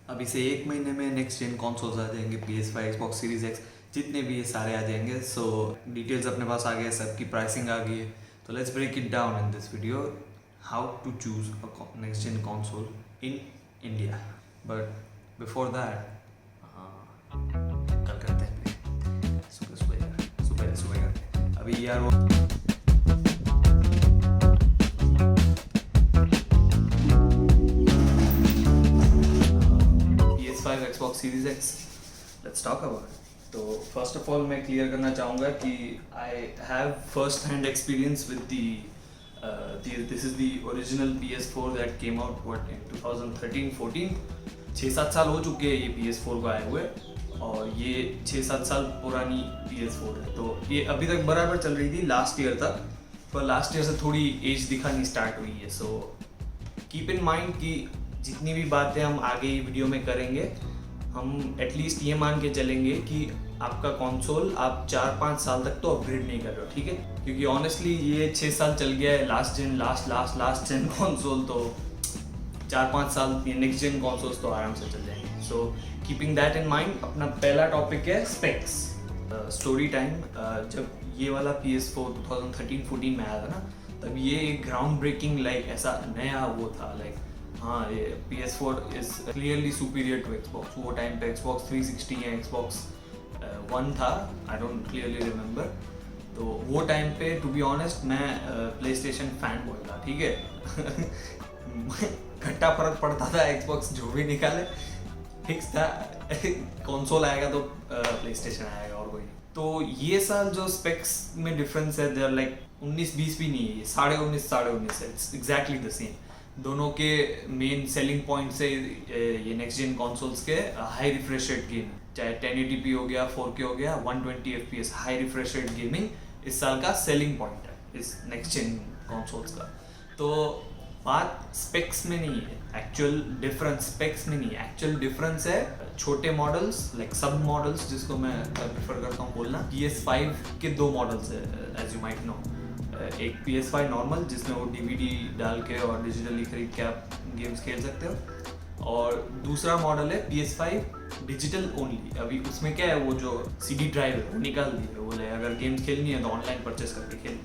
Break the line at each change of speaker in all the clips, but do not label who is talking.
अभी से 1 महीने में नेक्स्ट जेन कंसोल्स आ जाएंगे, PS5, Xbox Series X, जितने भी ये सारे आ जाएंगे। सो डिटेल्स अपने पास आ गए, सबकी प्राइसिंग आ गई है। तो let's break it down in this video, how to choose a next gen console in India. But before that कल करते हैं सुबह सुबह करते हैं। अभी यार वो PS5, Xbox Series X, let's talk about it. तो फर्स्ट ऑफ ऑल मैं क्लियर करना चाहूँगा कि I have first hand experience with this is the original PS4 that came out what in 2013-14। 6-7 साल हो चुके हैं ये PS4 को आए हुए, और ये 6-7 साल पुरानी PS4 है। तो ये अभी तक बराबर चल रही थी लास्ट ईयर तक, पर लास्ट ईयर से थोड़ी एज दिखानी स्टार्ट हुई है। सो कीप इन माइंड कि जितनी भी बातें हम आगे वीडियो में करेंगे, हम एटलीस्ट ये मान के चलेंगे कि आपका कंसोल आप 4-5 साल तक तो अपग्रेड नहीं कर रहे हो, ठीक है? क्योंकि ऑनेस्टली ये 6 साल चल गया है लास्ट जेन कंसोल, तो 4-5 साल ये नेक्स्ट जेन कंसोल्स तो आराम से चल जाएंगे। So keeping that in mind, अपना पहला टॉपिक है स्पेक्स। Story time. जब ये वाला PS4 2013-14 में आया था ना, तब ये एक ग्राउंड ब्रेकिंग लाइक ऐसा नया वो था, लाइक हाँ ये PS4 is clearly superior to Xbox। वो टाइम पे Xbox 360 या Xbox One था, आई डोंट क्लियरली रिमेम्बर। तो वो टाइम पे टू बी ऑनेस्ट मैं PlayStation फैन बॉय था, ठीक है? घट्टा फर्क पड़ता था, Xbox जो भी निकाले फिक्स था। कंसोल आएगा तो PlayStation आएगा, और कोई नहीं। तो ये साल जो स्पेक्स में डिफरेंस है, देयर लाइक 19-20 भी नहीं है, ये 19.5 है। It's exactly the same. दोनों के मेन सेलिंग पॉइंट से ये नेक्स्ट जेन कंसोल्स के हाई रिफ्रेश रेट गेम, चाहे 1080p हो गया, 4K हो गया, 120 FPS high refresh rate gaming इस साल का सेलिंग पॉइंट है इस नेक्स्ट जेन कंसोल्स का। तो बात स्पेक्स में नहीं है, एक्चुअल डिफरेंस स्पेक्स में नहीं है, एक्चुअल डिफरेंस है छोटे मॉडल्स लाइक सब मॉडल्स, जिसको मैं प्रेफर करता हूँ बोलना। PS5 के 2 मॉडल्स है एज यू माइट नो। एक PS5 नॉर्मल, जिसमें वो DVD डाल के और डिजिटली खरीद के आप गेम्स खेल सकते हो, और दूसरा मॉडल है PS5 डिजिटल ओनली। अभी उसमें क्या है, वो जो CD ड्राइव है वो निकाल दी है, बोले अगर गेम्स खेलनी है तो ऑनलाइन परचेस करके खेल।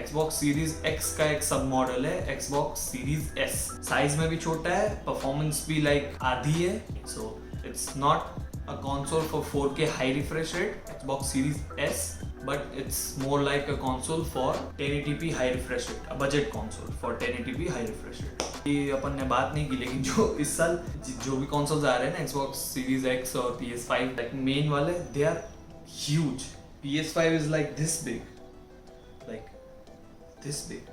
Xbox Series X का एक सब मॉडल है Xbox Series S, साइज में भी छोटा है, परफॉर्मेंस भी लाइक आधी है। So it's not a console for 4K high refresh rate, Xbox Series S, but it's more like a console for 1080p high refresh rate, a budget console for 1080p high refresh rate। ये अपन ने बात नहीं की, लेकिन जो इस साल जो भी consoles आ रहे हैं ना, Xbox Series X और PS5 like main वाले, they are huge। PS5 is like this big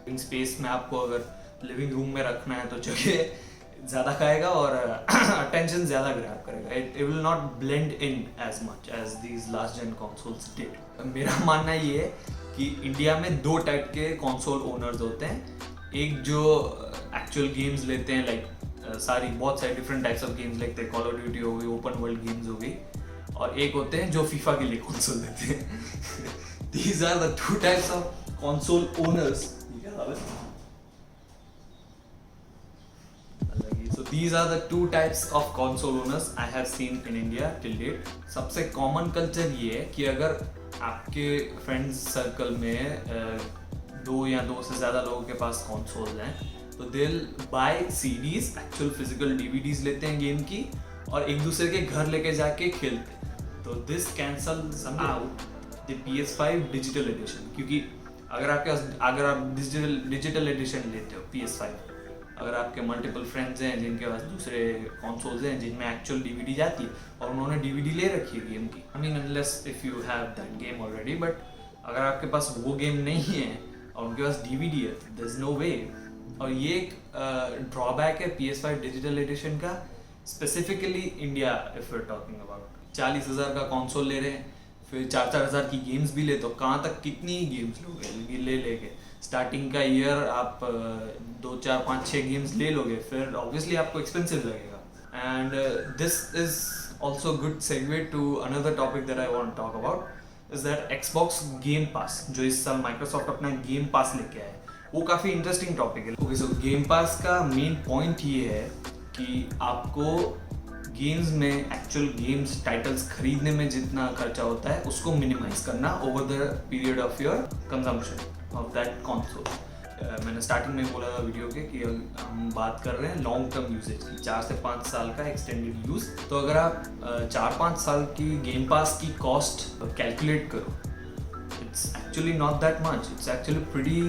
in space में आपको अगर लिविंग रूम में रखना है तो जगह ज़्यादा खाएगा और अटेंशन ज़्यादा ग्रैब करेगा। It will not blend in as much as these last gen consoles did. मेरा मानना ये है कि इंडिया में 2 टाइप के कंसोल ओनर्स होते हैं। एक जो एक्चुअल गेम्स लेते हैं, लाइक बहुत सारे डिफरेंट टाइप्स ऑफ गेम्स लेते हैं, कॉल ऑफ ड्यूटी हो गई, ओपन वर्ल्ड गेम्स हो गई, और एक होते हैं जो फीफा के लिए कंसोल लेते हैं। These are the 2 types of console owners. So these are the 2 types of console owners I have seen in India till date। सबसे कॉमन कल्चर ये है कि अगर आपके फ्रेंड्स सर्कल में 2 या 2 से ज़्यादा लोगों के पास कंसोल्स हैं, तो they'll buy CDs, actual physical DVDs लेते हैं गेम की, और एक दूसरे के घर लेके जाके खेलते हैं। तो this cancels out the PS5 digital addition, क्योंकि अगर आप डिजिटल एडिशन लेते हो PS5, अगर आपके मल्टीपल फ्रेंड्स हैं जिनके पास दूसरे कंसोल्स हैं जिनमें एक्चुअल DVD जाती है, और उन्होंने DVD ले रखी है गेम की, I mean unless if you have that game already, but अगर आपके पास वो गेम नहीं है और उनके पास DVD है, देयर इज नो वे। और ये एक ड्रॉबैक है PS5 डिजिटल एडिशन का, specifically India. If you are talking about 40,000 का कंसोल ले रहे हैं, फिर 4-4 हज़ार की गेम्स भी ले, तो कहाँ तक कितनी गेम्स लोगे ले लेके? स्टार्टिंग का ईयर आप 2, 4, 5, 6 गेम्स ले लोगे, फिर ऑब्वियसली आपको एक्सपेंसिव लगेगा। And this is also good segue to another topic that I want to talk about, is that Xbox game pass, जो इस साल माइक्रोसॉफ्ट अपना गेम पास लेके आया है, वो काफ़ी इंटरेस्टिंग टॉपिक है। ओके, सो गेम पास का मेन पॉइंट ये है कि आपको गेम्स में एक्चुअल गेम्स टाइटल्स खरीदने में जितना खर्चा होता है उसको मिनिमाइज करना over the period of your consumption of that console. मैंने स्टार्टिंग में बोला था वीडियो के कि हम बात कर रहे हैं लॉन्ग टर्म यूजेज की, 4 से 5 साल का एक्सटेंडेड यूज। तो अगर आप 4-5 साल की गेम पास की कॉस्ट कैलकुलेट करो, it's actually not that much. It's actually pretty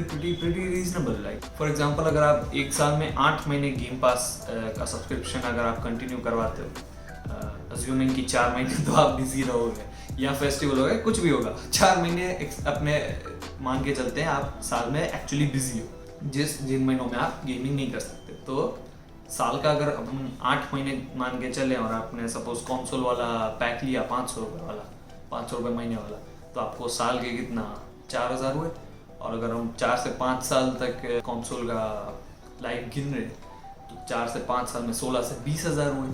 reasonable. Like for example, अगर आप एक साल में 8 महीने गेम पास का सब्सक्रिप्शन अगर आप कंटिन्यू करवाते हो, अज्यूमिंग कि 4 महीने तो आप बिजी रहोगे या फेस्टिवल होगा, कुछ भी होगा, 4 महीने अपने मान के चलते हैं आप साल में एक्चुअली बिजी हो, जिन महीनों में आप गेमिंग नहीं कर सकते। तो साल का अगर हम 8 महीने मान के चले और आपने सपोज कंसोल वाला पैक लिया 500 रुपये वाला, 500 रुपये महीने वाला, तो आपको साल के कितना 4000 हुए। और अगर हम 4 से 5 साल तक कंसोल का लाइफ गिन रहे तो 4 से 5 साल में 16 से 20,000 हुए।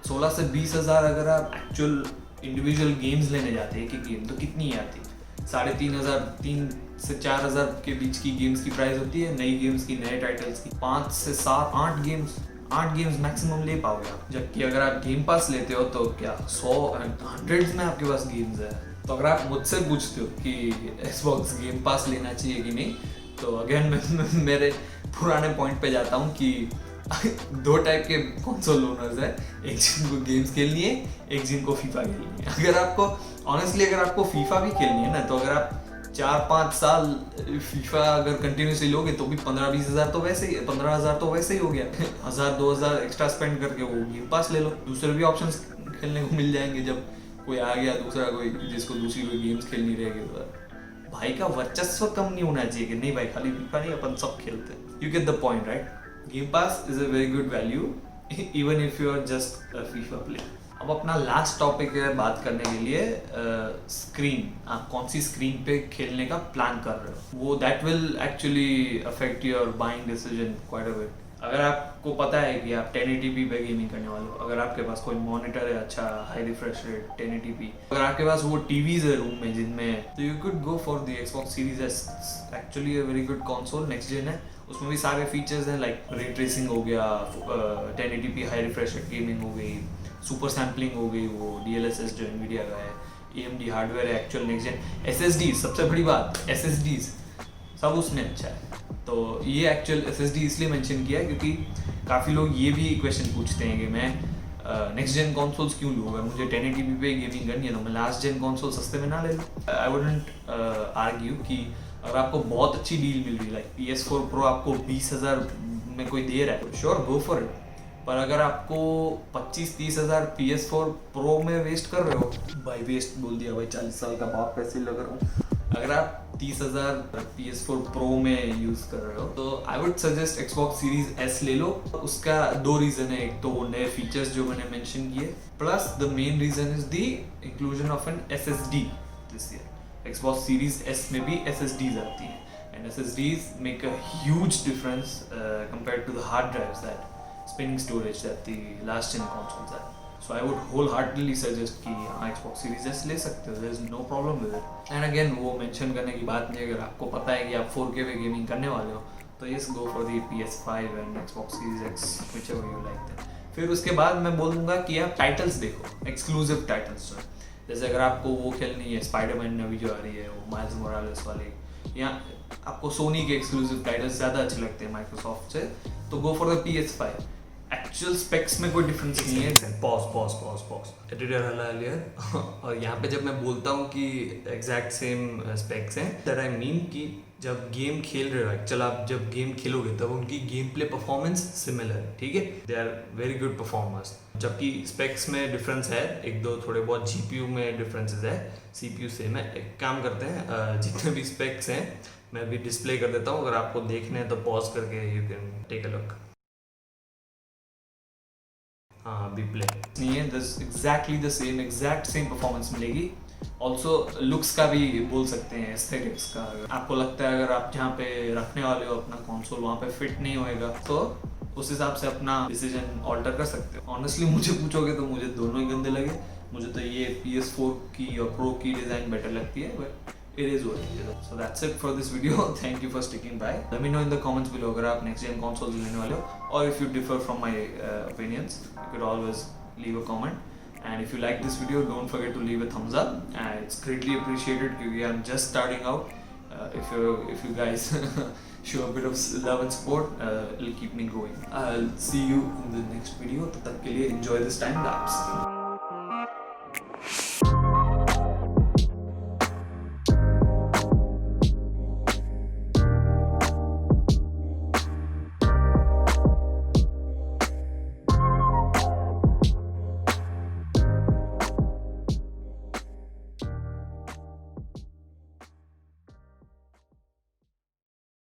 16 से 20,000 अगर आप एक्चुअल इंडिविजुअल गेम्स लेने जाते हैं कि गेम तो कितनी आती है, 3,500 3 से 4,000 के बीच की गेम्स की प्राइस होती है, नई गेम्स की, नए टाइटल्स की। 5 से 7 8 गेम्स मैक्सिमम ले पाओगे आप। जबकि अगर आप गेम पास लेते हो तो क्या 100 100 में आपके पास गेम्स है। तो अगर आप मुझसे पूछते हो कि Xbox गेम पास लेना चाहिए कि नहीं, तो अगेन मैं मेरे पुराने पॉइंट पे जाता हूँ कि 2 टाइप के कंसोल ओनर्स है, एक जिनको गेम्स खेलनी है, एक जिनको फीफा खेलनी है। अगर आपको ऑनेस्टली अगर आपको फीफा भी खेलनी है ना, तो अगर आप 4-5 साल फीफा अगर कंटिन्यूसली लोगे तो भी 15-20 हज़ार तो वैसे ही 15,000 तो वैसे ही हो गया। 1,000-2,000 एक्स्ट्रा स्पेंड करके वो गेम पास ले लो, दूसरे भी ऑप्शंस खेलने को मिल जाएंगे। जब कोई आ गया दूसरा, कोई जिसको दूसरी कोई गेम्स खेलनी रहेगी, तो भाई का वर्चस्व कम नहीं होना चाहिए कि नहीं भाई खाली फीफा नहीं, अपन सब खेलते हैं। You get the point right? Game pass is a very good value even if you are just a FIFA player. अब अपना लास्ट टॉपिक है बात करने के लिए स्क्रीन। आप कौन सी स्क्रीन पे खेलने का प्लान कर रहे हो, वो that will actually affect your buying decision quite a bit. अगर आपको पता है कि आप 1080p पे गेमिंग करने वाले हो, अगर आपके पास कोई मॉनिटर है अच्छा हाई रिफ्रेश रेट 1080p, अगर आपके पास वो टीवीज है रूम में जिनमें, तो you could go for the Xbox Series S। Actually a very good console, next gen है, उसमें भी सारे फीचर्स हैं लाइक रे ट्रेसिंग हो गया, 1080p high refresh rate gaming हो गई, सुपर सैम्पलिंग हो गई, वो DLSS जो NVIDIA का है, AMD हार्डवेयर है एक्चुअल नेक्स्ट जेन, SSD सबसे बड़ी बात, SSDs सब उसमें अच्छा है। तो ये एक्चुअल SSD इसलिए मेंशन किया है क्योंकि काफ़ी लोग ये भी क्वेश्चन पूछते हैं कि मैं नेक्स्ट जेन कंसोल्स क्यों लूँ, अगर मुझे 1080p पे गेमिंग करनी है तो मैं लास्ट जेन कंसोल सस्ते में ना ले लूँ। आई वुडंट आर्ग्यू कि अगर आपको बहुत अच्छी डील मिल रही है लाइक PS4 Pro आपको 20,000 में कोई दे रहा है, श्योर गो फॉर इट। पर अगर आपको 25-30 हज़ार PS4 Pro में वेस्ट कर रहे हो, भाई वेस्ट बोल दिया भाई, 40 साल का बाप पैसे लग रहा हूँ। अगर आप 30,000 PS4 Pro में यूज़ कर रहे हो तो I would suggest Xbox Series S ले लो। उसका 2 रीज़न है, एक तो वो नए फीचर्स जो मैंने मेंशन किए, plus the main reason is the inclusion of an SSD this year. Xbox Series S में भी SSDs आती हैं, and SSDs make a huge difference compared to the hard drives that spinning storage that the last gen consoles have. So I would wholeheartedly suggest कि Xbox Series S ले सकते हो, there is no problem with it. And again वो mention करने की बात नहीं, अगर आपको पता है कि आप 4K पे गेमिंग करने वाले हो तो yes go for the PS5 and Xbox Series X whichever you like that. फिर उसके बाद मैं बोलूँगा कि आप टाइटल्स देखो, एक्सक्लूसिव टाइटल्स। जैसे अगर आपको वो खेलनी है स्पाइडरमैन नवी जो आ रही है, वो माइल्स मोरालेस वाली, या आपको सोनी के एक्सक्लूसिव टाइटल्स ज़्यादा अच्छे लगते हैं माइक्रोसॉफ्ट से, तो गो for the PS5। Actual specs में कोई डिफरेंस नहीं है। पॉज एडिटर हला लिया और यहाँ पे जब मैं बोलता हूँ कि एग्जैक्ट सेम स्पेक्स हैं, दैट आई मीन कि जब गेम खेल रहे हो, एक्चुअल आप जब गेम खेलोगे तब उनकी गेम प्ले परफॉर्मेंस सिमिलर है, ठीक है, they are very good performers. जबकि स्पेक्स में डिफरेंस है, एक दो थोड़े बहुत GPU में डिफरेंसेस है, CPU से। मैं एक काम करते हैं, जितने भी स्पेक्स हैं मैं भी डिस्प्ले कर देता हूँ, अगर आपको देखने हैं तो पॉज करके you can take a look. हाँ भी प्ले नहीं है, this exactly the same, exact same performance मिलेगी। ऑल्सो लुक्स का भी बोल सकते हैं, एस्थेटिक्स का। आपको लगता है अगर आप जहाँ पे रखने वाले हो अपना कंसोल वहाँ पे फिट नहीं होएगा तो उस हिसाब से अपना डिसीजन ऑल्टर कर सकते हो। ऑनेस्टली मुझे पूछोगे तो मुझे दोनों ही गंदे लगे, मुझे तो ये PS4 की और Pro की डिज़ाइन बेटर लगती है, but it is what it is. So that's it for this video. Thank you for sticking by. Let me know in the comments below अगर आप next gen consoles लेने वाले हो, or if you differ from my opinions, you could always leave a comment. And if you like this video, don't forget to leave a thumbs up. It's greatly appreciated because I'm just starting out. If you guys show a bit of love and support, it'll keep me going. I'll see you in the next video. तब तक के लिए enjoy this time lapse.